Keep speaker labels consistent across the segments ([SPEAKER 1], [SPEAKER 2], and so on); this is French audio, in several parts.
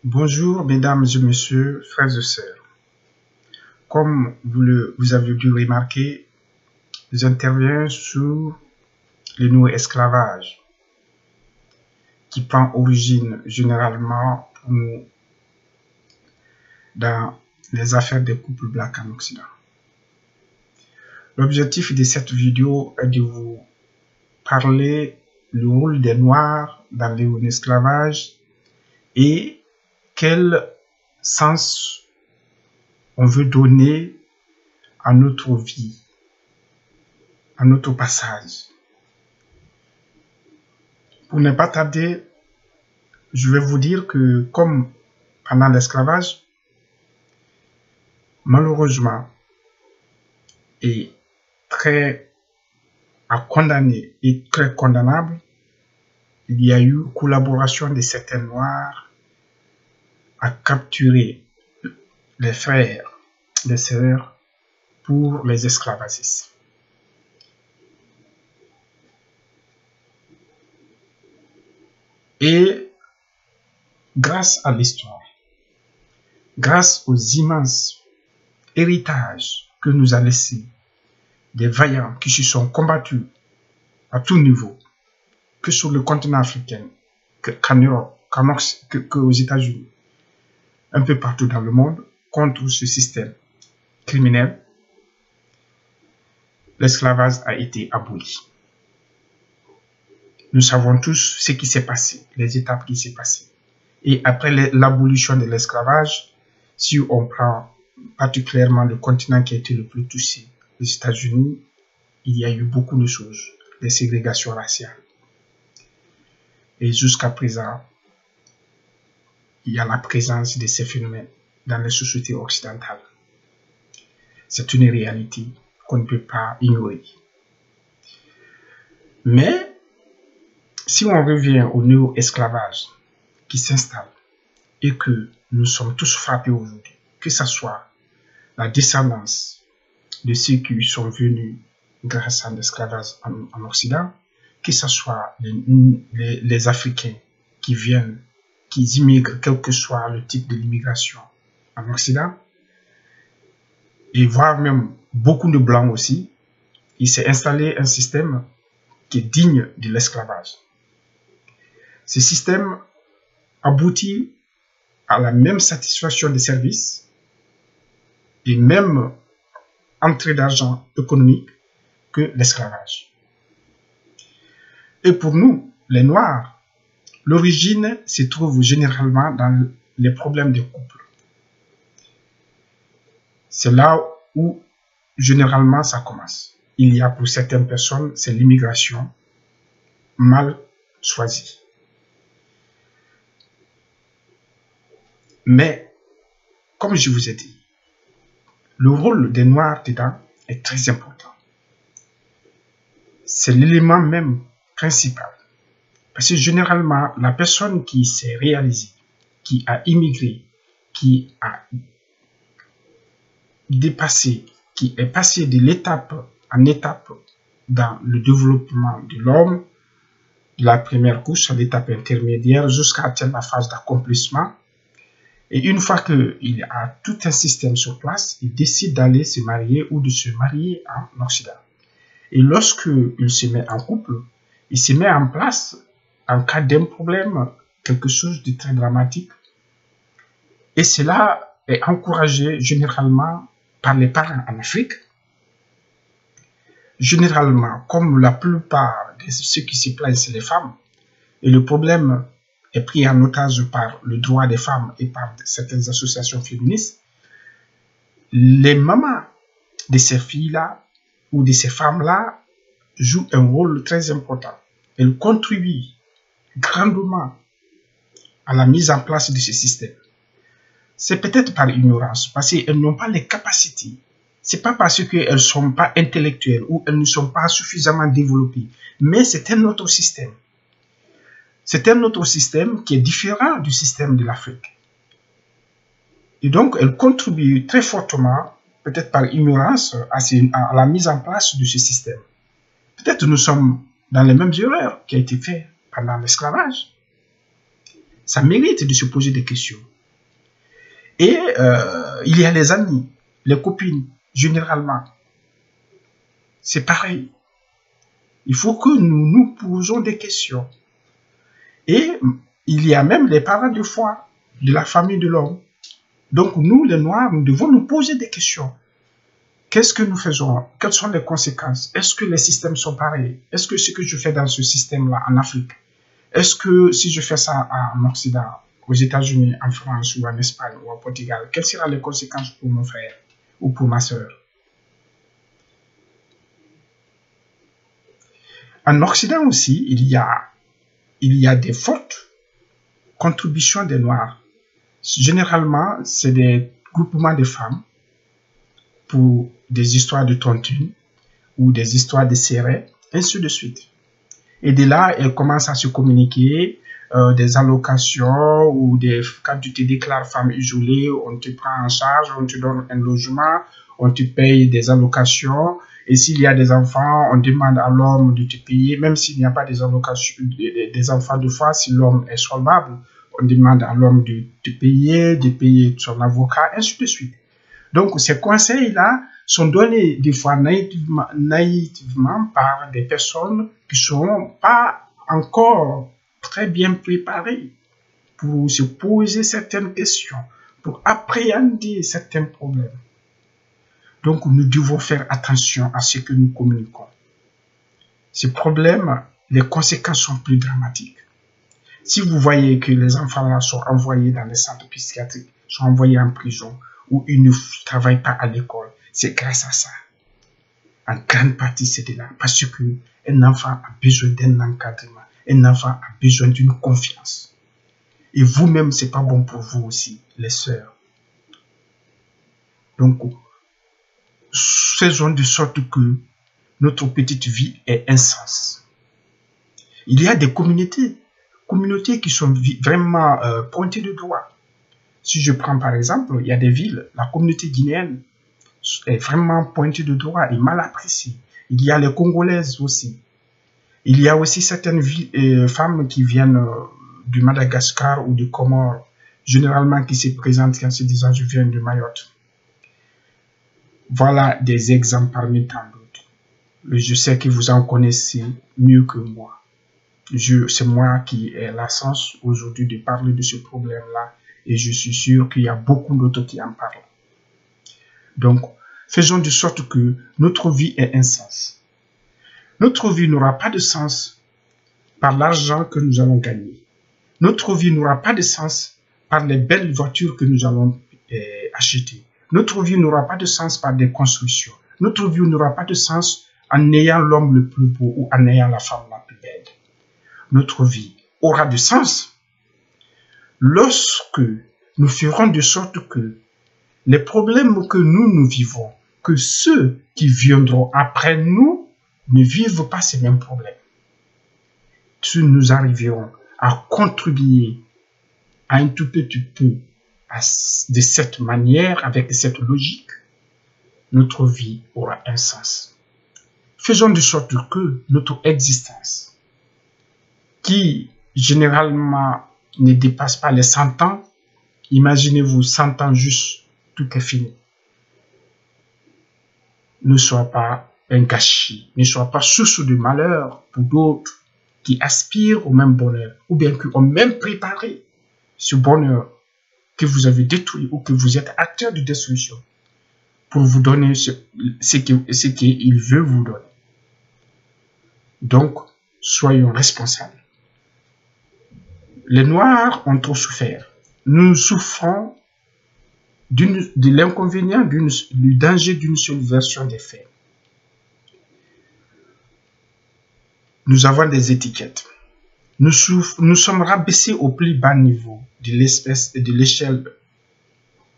[SPEAKER 1] Bonjour mesdames et messieurs, frères et sœurs. Comme vous avez dû remarquer, j'interviens sur le nouveau esclavage qui prend origine généralement pour nous dans les affaires des couples blacks en Occident. L'objectif de cette vidéo est de vous parler du rôle des Noirs dans l'esclavage et quel sens on veut donner à notre vie, à notre passage. Pour ne pas tarder, je vais vous dire que comme pendant l'esclavage, malheureusement, et très à condamner et très condamnable, il y a eu collaboration de certains Noirs à capturer les frères, les sœurs pour les esclavagistes. Et grâce à l'histoire, grâce aux immenses héritages que nous a laissés des vaillants qui se sont combattus à tout niveau, que sur le continent africain, qu'en Europe, qu'aux États-Unis, un peu partout dans le monde, contre ce système criminel, l'esclavage a été aboli. Nous savons tous ce qui s'est passé, les étapes qui s'est passées. Et après l'abolition de l'esclavage, si on prend particulièrement le continent qui a été le plus touché, les États-Unis, il y a eu beaucoup de choses, les ségrégations raciales. Et jusqu'à présent, il y a la présence de ces phénomènes dans les sociétés occidentales. C'est une réalité qu'on ne peut pas ignorer. Mais, si on revient au néo-esclavage qui s'installe et que nous sommes tous frappés aujourd'hui, que ce soit la descendance de ceux qui sont venus grâce à l'esclavage en Occident, que ce soit les Africains qui viennent, qui immigrent, quel que soit le type de l'immigration en Occident, et voire même beaucoup de Blancs aussi, il s'est installé un système qui est digne de l'esclavage. Ce système aboutit à la même satisfaction des services et même entrée d'argent économique que l'esclavage. Et pour nous, les Noirs, l'origine se trouve généralement dans les problèmes des couples. C'est là où généralement ça commence. Il y a pour certaines personnes, c'est l'immigration mal choisie. Mais, comme je vous ai dit, le rôle des Noirs dedans est très important. C'est l'élément même principal. Parce que généralement, la personne qui s'est réalisée, qui a immigré, qui a dépassé, qui est passé de l'étape en étape dans le développement de l'homme, de la première couche à l'étape intermédiaire jusqu'à atteindre la phase d'accomplissement. Et une fois qu'il a tout un système sur place, il décide d'aller se marier ou de se marier en Occident. Et lorsqu'il se met en couple, il se met en place en cas d'un problème, quelque chose de très dramatique. Et cela est encouragé généralement par les parents en Afrique. Généralement, comme la plupart de ceux qui se plaignent, c'est les femmes. Et le problème est pris en otage par le droit des femmes et par certaines associations féministes. Les mamans de ces filles-là ou de ces femmes-là jouent un rôle très important. Elles contribuent grandement à la mise en place de ce système. C'est peut-être par ignorance, parce qu'elles n'ont pas les capacités. C'est pas parce qu'elles ne sont pas intellectuelles ou elles ne sont pas suffisamment développées, mais c'est un autre système. C'est un autre système qui est différent du système de l'Afrique. Et donc, elles contribuent très fortement, peut-être par ignorance, à la mise en place de ce système. Peut-être nous sommes dans les mêmes erreurs qui ont été faites pendant l'esclavage. Ça mérite de se poser des questions. Et il y a les amis, les copines, généralement. C'est pareil. Il faut que nous nous posons des questions. Et il y a même les parents de foi de la famille de l'homme. Donc nous, les Noirs, nous devons nous poser des questions. Qu'est-ce que nous faisons? Quelles sont les conséquences? Est-ce que les systèmes sont pareils? Est-ce que ce que je fais dans ce système-là en Afrique, est-ce que si je fais ça en Occident, aux États-Unis, en France ou en Espagne ou au Portugal, quelles seront les conséquences pour mon frère ou pour ma sœur? En Occident aussi, il y a des fortes contributions des Noirs. Généralement, c'est des groupements de femmes pour des histoires de tontine ou des histoires de serrés, ainsi de suite. Et de là, elles commencent à se communiquer des allocations ou quand tu te déclares femme isolée, on te prend en charge, on te donne un logement, on te paye des allocations. Et s'il y a des enfants, on demande à l'homme de te payer, même s'il n'y a pas des allocations, des enfants de foi, si l'homme est solvable, on demande à l'homme de te payer, de payer son avocat, ainsi de suite. Donc, ces conseils-là sont donnés des fois naïvement par des personnes qui ne sont pas encore très bien préparées pour se poser certaines questions, pour appréhender certains problèmes. Donc, nous devons faire attention à ce que nous communiquons. Ces problèmes, les conséquences sont plus dramatiques. Si vous voyez que les enfants-là sont envoyés dans les centres psychiatriques, sont envoyés en prison, ou ils ne travaillent pas à l'école, c'est grâce à ça. En grande partie, c'est de là. Parce qu'un enfant a besoin d'un encadrement. Un enfant a besoin d'une confiance. Et vous-même, ce n'est pas bon pour vous aussi, les sœurs. Donc, faisons de sorte que notre petite vie ait un sens. Il y a des communautés qui sont vraiment pointées de doigt. Si je prends par exemple, il y a des villes, la communauté guinéenne est vraiment pointée de doigt et mal appréciée. Il y a les Congolaises aussi. Il y a aussi certaines femmes qui viennent du Madagascar ou du Comores, généralement qui se présentent en se disant je viens de Mayotte. Voilà des exemples parmi tant d'autres. Je sais que vous en connaissez mieux que moi. C'est moi qui ai la chance aujourd'hui de parler de ce problème-là et je suis sûr qu'il y a beaucoup d'autres qui en parlent. Donc, faisons de sorte que notre vie ait un sens. Notre vie n'aura pas de sens par l'argent que nous allons gagner. Notre vie n'aura pas de sens par les belles voitures que nous allons acheter. Notre vie n'aura pas de sens par des constructions. Notre vie n'aura pas de sens en ayant l'homme le plus beau ou en ayant la femme la plus belle. Notre vie aura du sens lorsque nous ferons de sorte que les problèmes que nous vivons, que ceux qui viendront après nous ne vivent pas ces mêmes problèmes. Si nous arriverons à contribuer à un tout petit peu de cette manière, avec cette logique, notre vie aura un sens. Faisons de sorte que notre existence, qui généralement ne dépasse pas les 100 ans, imaginez-vous 100 ans juste, tout est fini, ne soit pas un gâchis, ne soit pas source de malheur pour d'autres qui aspirent au même bonheur, ou bien qui ont même préparé ce bonheur que vous avez détruit ou que vous êtes acteur de destruction pour vous donner ce qu'il veut vous donner. Donc, soyons responsables. Les Noirs ont trop souffert. Nous souffrons de l'inconvénient, du danger d'une seule version des faits. Nous avons des étiquettes. Nous sommes rabaissés au plus bas niveau de l'espèce et de l'échelle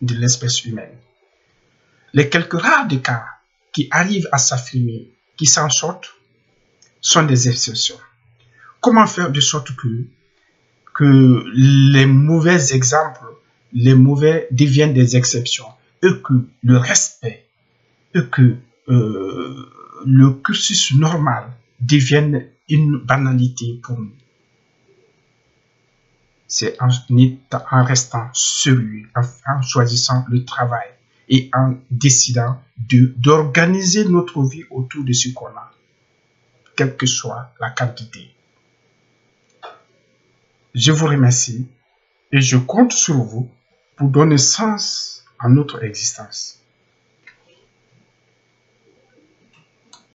[SPEAKER 1] de l'espèce humaine. Les quelques rares cas qui arrivent à s'affirmer, qui s'en sortent, sont des exceptions. Comment faire de sorte que les mauvais exemples, les mauvais deviennent des exceptions et que le respect et que le cursus normal devienne une banalité pour nous? C'est en restant sérieux, en choisissant le travail et en décidant d'organiser notre vie autour de ce qu'on a, quelle que soit la quantité. Je vous remercie et je compte sur vous pour donner sens à notre existence.